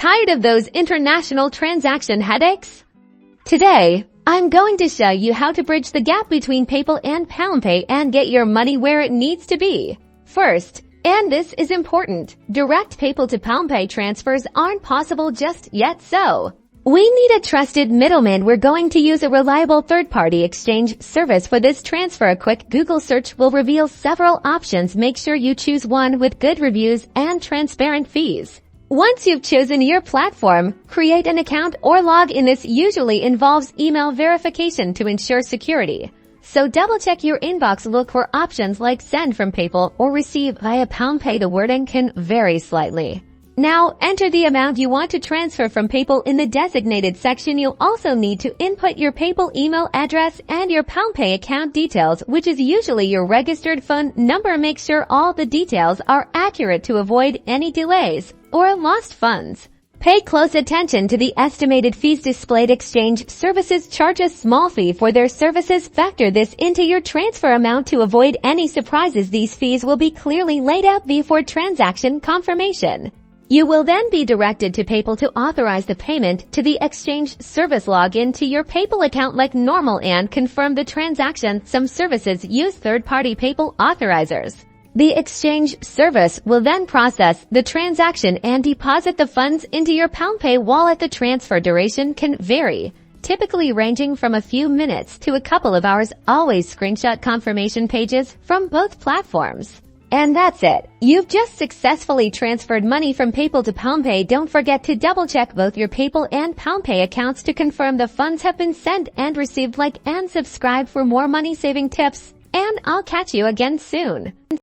Tired of those international transaction headaches? Today, I'm going to show you how to bridge the gap between PayPal and PalmPay and get your money where it needs to be. First, and this is important, direct PayPal to PalmPay transfers aren't possible just yet, so we need a trusted middleman. We're going to use a reliable third-party exchange service for this transfer. A quick Google search will reveal several options. Make sure you choose one with good reviews and transparent fees. Once you've chosen your platform, create an account or log in. This usually involves email verification to ensure security. So double-check your inbox. Look for options like send from PayPal or receive via PalmPay. The wording can vary slightly. Now, enter the amount you want to transfer from PayPal in the designated section. You'll also need to input your PayPal email address and your PalmPay account details, which is usually your registered phone number. Make sure all the details are accurate to avoid any delays or lost funds. Pay close attention to the estimated fees displayed. Exchange services charge a small fee for their services. Factor this into your transfer amount to avoid any surprises. These fees will be clearly laid out before transaction confirmation. You will then be directed to PayPal to authorize the payment to the exchange service. Log into your PayPal account like normal and confirm the transaction. Some services use third-party PayPal authorizers. The exchange service will then process the transaction and deposit the funds into your PalmPay wallet. The transfer duration can vary, typically ranging from a few minutes to a couple of hours. Always screenshot confirmation pages from both platforms. And that's it. You've just successfully transferred money from PayPal to PalmPay. Don't forget to double-check both your PayPal and PalmPay accounts to confirm the funds have been sent and received. Like and subscribe for more money-saving tips, and I'll catch you again soon.